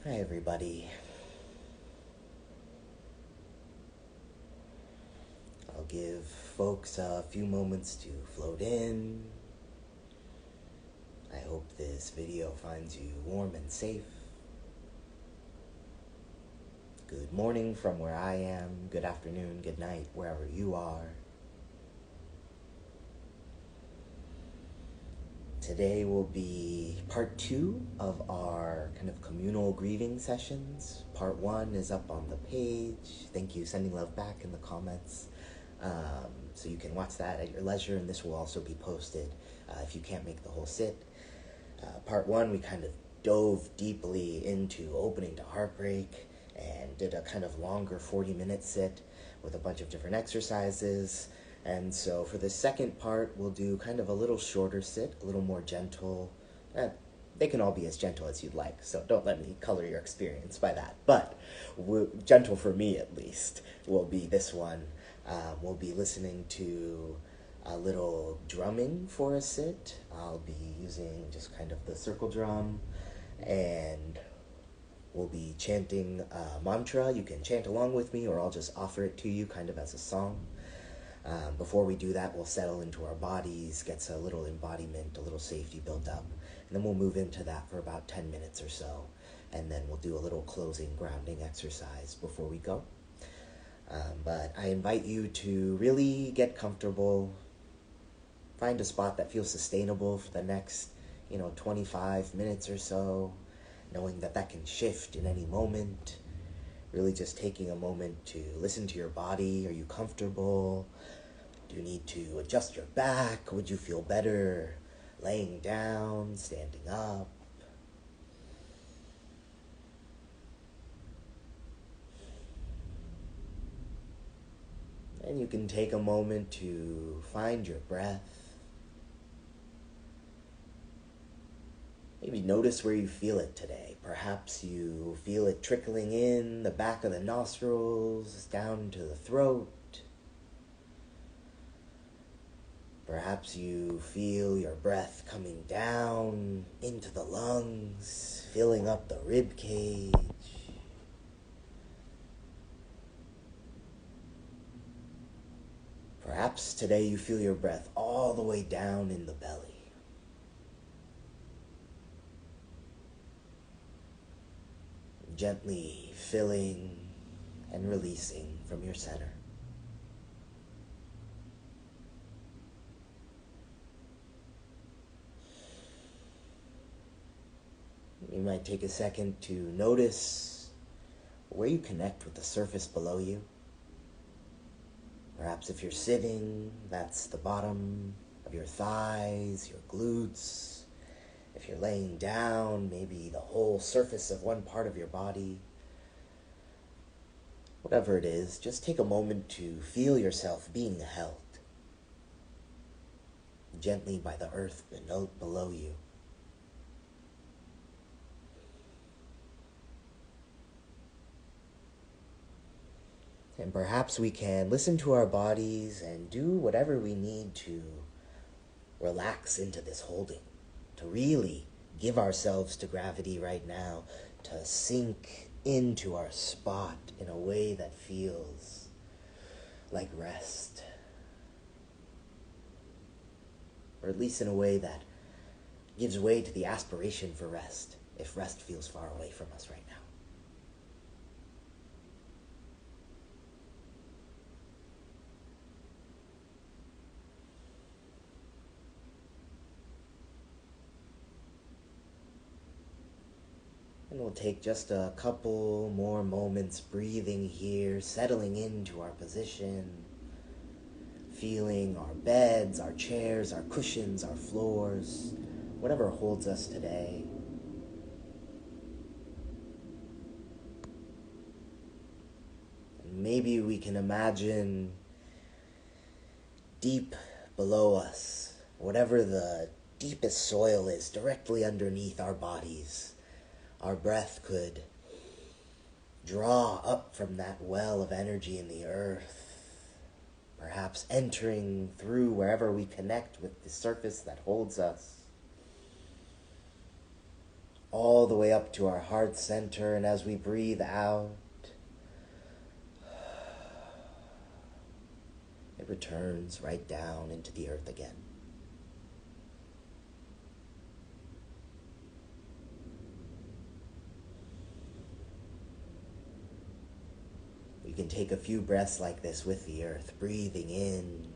Hi everybody. I'll give folks a few moments to float in. I hope this video finds you warm and safe. Good morning from where I am, good afternoon, good night, wherever you are. Today will be part 2 of our kind of communal grieving sessions. Part 1 is up on the page. Thank you, sending love back in the comments. So you can watch that at your leisure, and this will also be posted if you can't make the whole sit. Part 1, we kind of dove deeply into opening to heartbreak and did a kind of longer 40-minute sit with a bunch of different exercises. And so for the second part, we'll do kind of a little shorter sit, a little more gentle. They can all be as gentle as you'd like, so don't let me color your experience by that. But gentle for me, at least, will be this one. We'll be listening to a little drumming for a sit. I'll be using just kind of the circle drum, and we'll be chanting a mantra. You can chant along with me, or I'll just offer it to you kind of as a song. Before we do that, we'll settle into our bodies, get a little embodiment, a little safety built up, and then we'll move into that for about 10 minutes or so, and then we'll do a little closing grounding exercise before we go. But I invite you to really get comfortable, find a spot that feels sustainable for the next, 25 minutes or so, knowing that that can shift in any moment. Really just taking a moment to listen to your body. Are you comfortable? Do you need to adjust your back? Would you feel better laying down, standing up? And you can take a moment to find your breath. Maybe notice where you feel it today. Perhaps you feel it trickling in the back of the nostrils, down to the throat. Perhaps you feel your breath coming down into the lungs, filling up the rib cage. Perhaps today you feel your breath all the way down in the belly. Gently filling and releasing from your center. You might take a second to notice where you connect with the surface below you. Perhaps if you're sitting, that's the bottom of your thighs, your glutes. If you're laying down, maybe the whole surface of one part of your body. Whatever it is, just take a moment to feel yourself being held gently by the earth below you. And perhaps we can listen to our bodies and do whatever we need to relax into this holding, to really give ourselves to gravity right now, to sink into our spot in a way that feels like rest. Or at least in a way that gives way to the aspiration for rest, if rest feels far away from us right now. And we'll take just a couple more moments breathing here, settling into our position, feeling our beds, our chairs, our cushions, our floors, whatever holds us today. And maybe we can imagine deep below us, whatever the deepest soil is, directly underneath our bodies. Our breath could draw up from that well of energy in the earth, perhaps entering through wherever we connect with the surface that holds us. all the way up to our heart center, and as we breathe out, it returns right down into the earth again. You can take a few breaths like this with the earth, breathing in,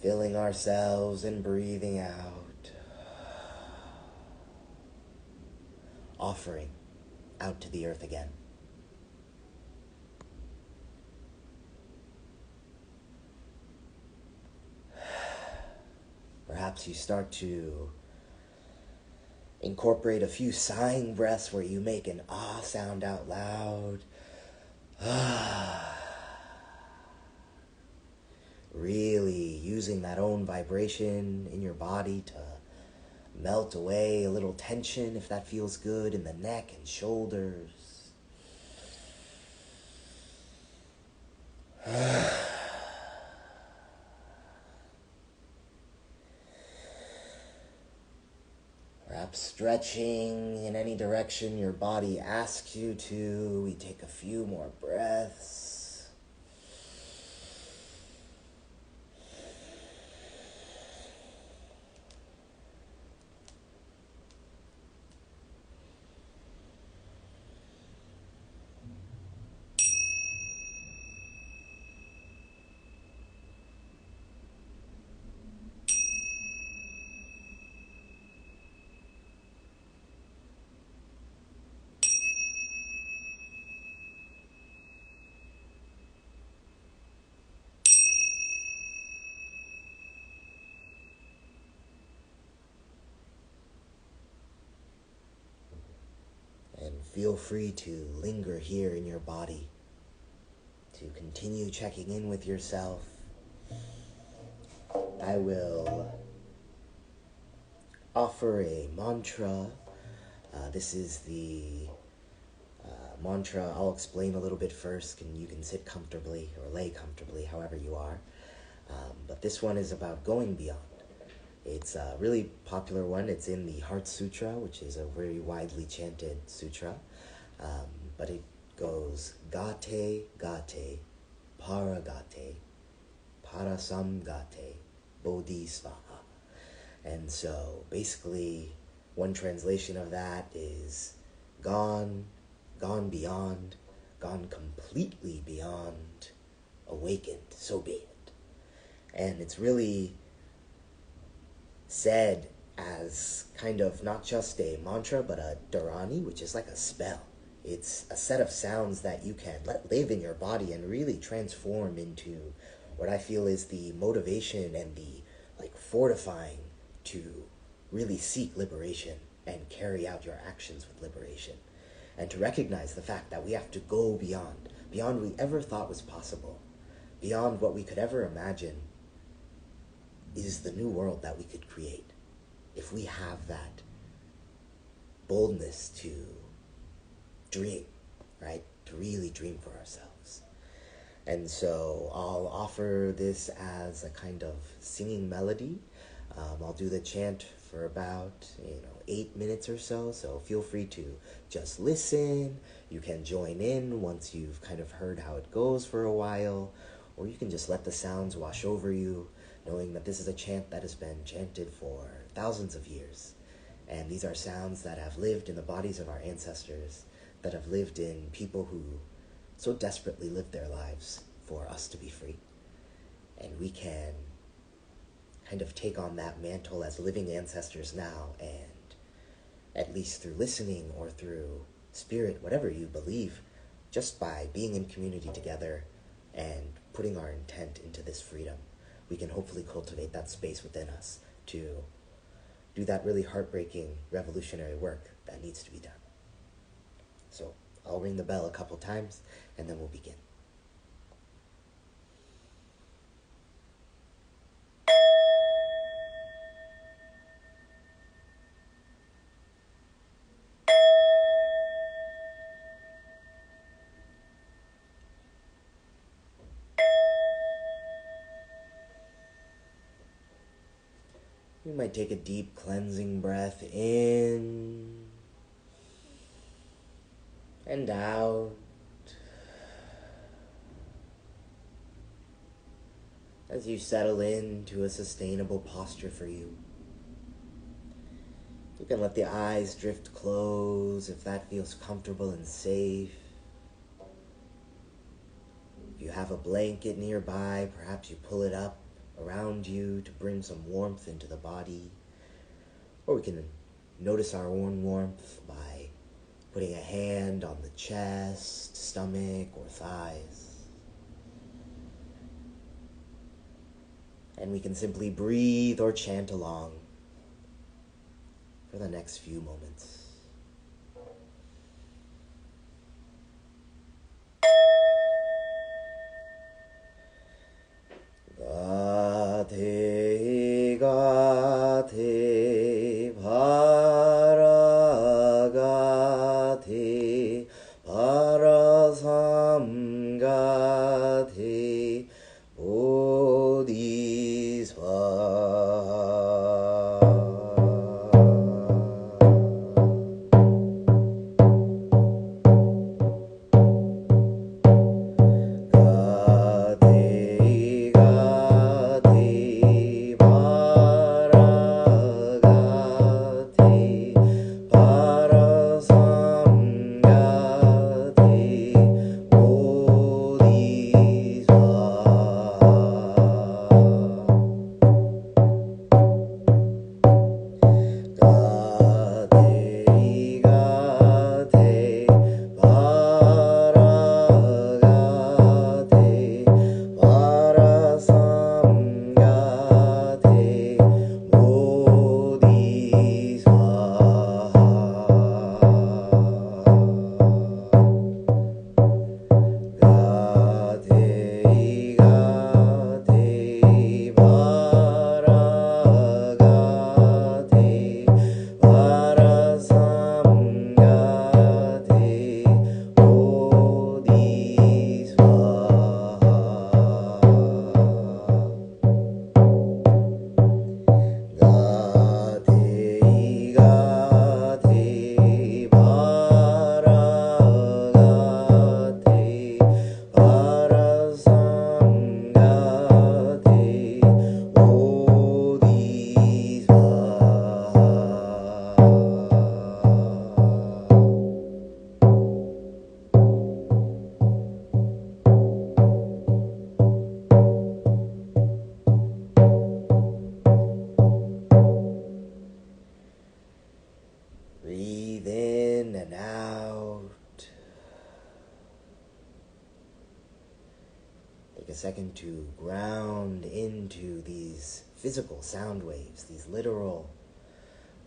filling ourselves and breathing out, offering out to the earth again. Perhaps you start to incorporate a few sighing breaths where you make an ah sound out loud. Really using that own vibration in your body to melt away a little tension, if that feels good, in the neck and shoulders. Perhaps stretching in any direction your body asks you to. We take a few more breaths. And feel free to linger here in your body, to continue checking in with yourself. I will offer a mantra. This is the mantra. I'll explain a little bit first, and you can sit comfortably or lay comfortably, however you are. But this one is about going beyond. It's a really popular one. It's in the Heart Sutra, which is a very widely chanted sutra. But it goes gate, gate, paragate, PARASAM gate, BODHI, SVAHA. And so basically one translation of that is gone, gone beyond, gone completely beyond, awakened, so be it. And it's really said as kind of not just a mantra, but a Dharani, which is like a spell. It's a set of sounds that you can let live in your body and really transform into what I feel is the motivation and the fortifying to really seek liberation and carry out your actions with liberation. And to recognize the fact that we have to go beyond what we ever thought was possible, beyond what we could ever imagine is the new world that we could create if we have that boldness to dream, right? To really dream for ourselves. And so I'll offer this as a kind of singing melody. I'll do the chant for about 8 minutes or so, so feel free to just listen. You can join in once you've kind of heard how it goes for a while, or you can just let the sounds wash over you, knowing that this is a chant that has been chanted for thousands of years. And these are sounds that have lived in the bodies of our ancestors, that have lived in people who so desperately lived their lives for us to be free. And we can kind of take on that mantle as living ancestors now, and at least through listening or through spirit, whatever you believe, just by being in community together and putting our intent into this freedom, we can hopefully cultivate that space within us to do that really heartbreaking, revolutionary work that needs to be done. So I'll ring the bell a couple times, and then we'll begin. You might take a deep cleansing breath in and out. As you settle into a sustainable posture for you. You can let the eyes drift closed if that feels comfortable and safe. If you have a blanket nearby, perhaps you pull it up around you to bring some warmth into the body. Or we can notice our own warmth by putting a hand on the chest, stomach, or thighs. And we can simply breathe or chant along for the next few moments. Gate, gate, paragate, parasam gate, bodhi Breathe in and out. Take a second to ground into these physical sound waves, these literal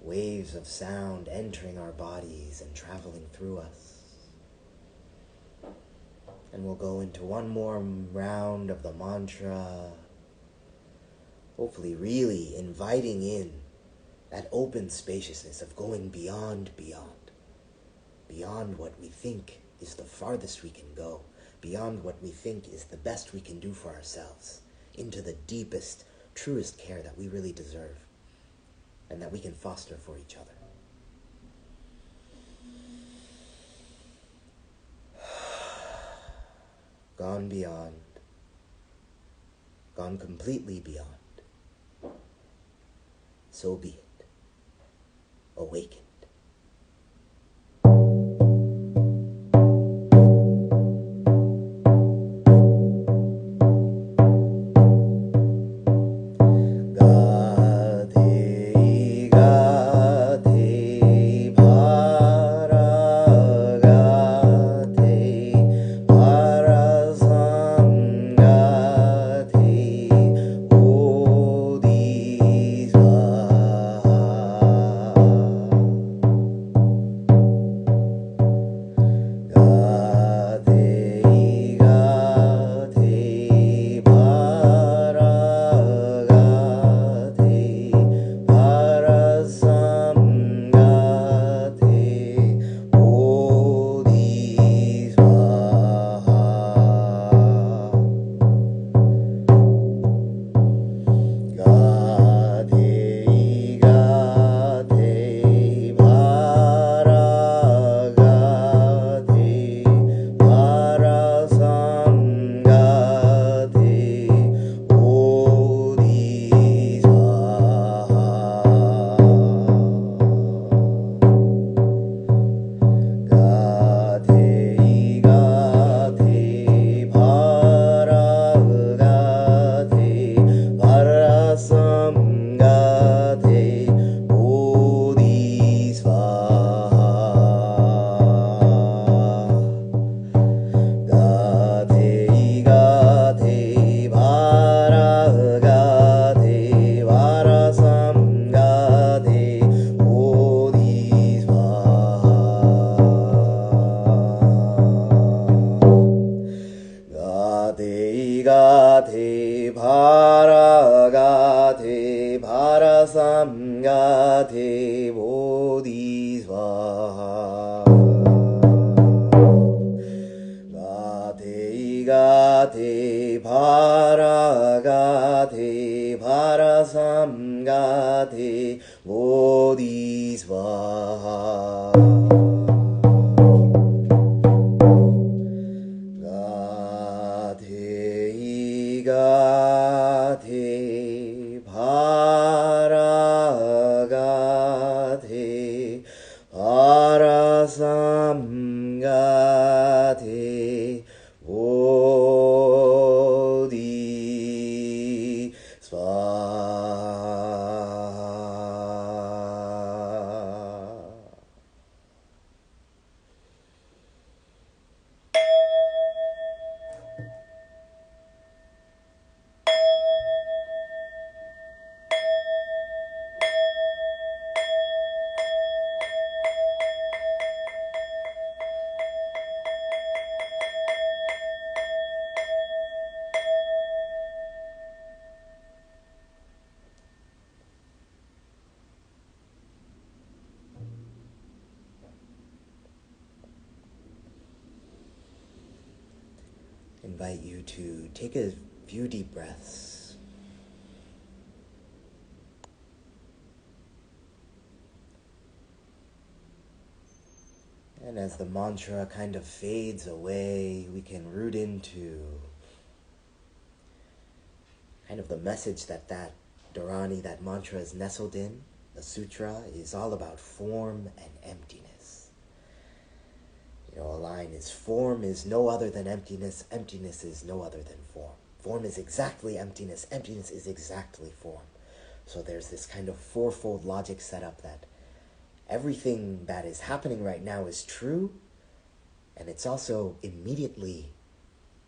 waves of sound entering our bodies and traveling through us. And we'll go into one more round of the mantra, hopefully really inviting in that open spaciousness of going beyond what we think is the farthest we can go, beyond what we think is the best we can do for ourselves, into the deepest, truest care that we really deserve and that we can foster for each other. Gone beyond, gone completely beyond. So be it. Awakened. invite you to take a few deep breaths. And as the mantra kind of fades away, we can root into kind of the message that Dharani, that mantra is nestled in. The sutra is all about form and emptiness. You know, a line is form is no other than emptiness, emptiness is no other than form. Form is exactly emptiness, emptiness is exactly form. So there's this kind of fourfold logic set up that everything that is happening right now is true, and it's also immediately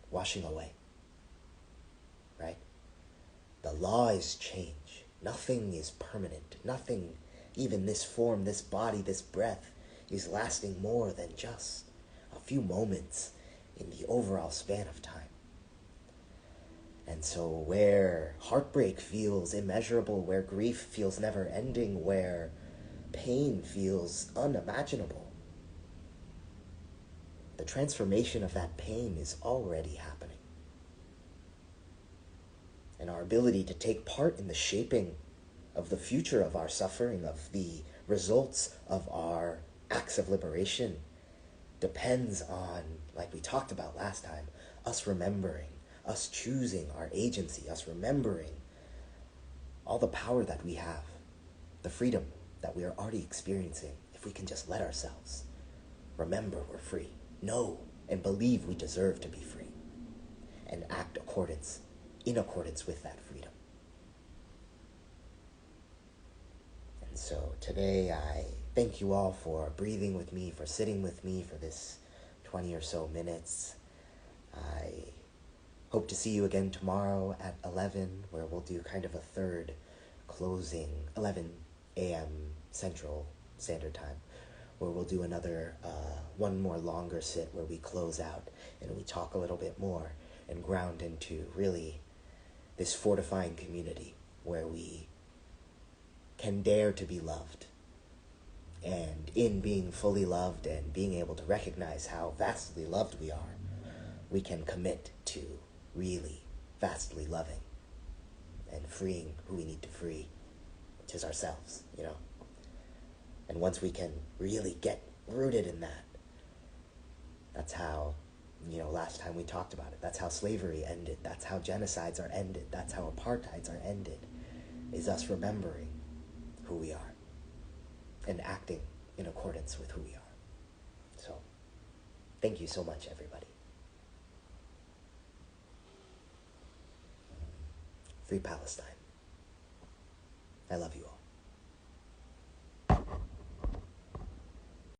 washing away, right? The law is change. Nothing is permanent. Nothing, even this form, this body, this breath, is lasting more than just a few moments in the overall span of time. And so where heartbreak feels immeasurable, where grief feels never ending, where pain feels unimaginable, the transformation of that pain is already happening. And our ability to take part in the shaping of the future of our suffering, of the results of our acts of liberation, depends on, like we talked about last time, us remembering, us choosing our agency, us remembering all the power that we have, the freedom that we are already experiencing if we can just let ourselves remember we're free, know and believe we deserve to be free, and act in accordance with that freedom. And so today I thank you all for breathing with me, for sitting with me for this 20 or so minutes. I hope to see you again tomorrow at 11, where we'll do kind of a third closing, 11 a.m. Central Standard Time, where we'll do another, one more longer sit where we close out and we talk a little bit more and ground into really this fortifying community where we can dare to be loved. And in being fully loved and being able to recognize how vastly loved we are, we can commit to really vastly loving and freeing who we need to free, which is ourselves, you know. And once we can really get rooted in that, that's how, you know, last time we talked about it, that's how slavery ended, that's how genocides are ended, that's how apartheids are ended, is us remembering who we are and acting in accordance with who we are. So, thank you so much, everybody. Free Palestine. I love you all.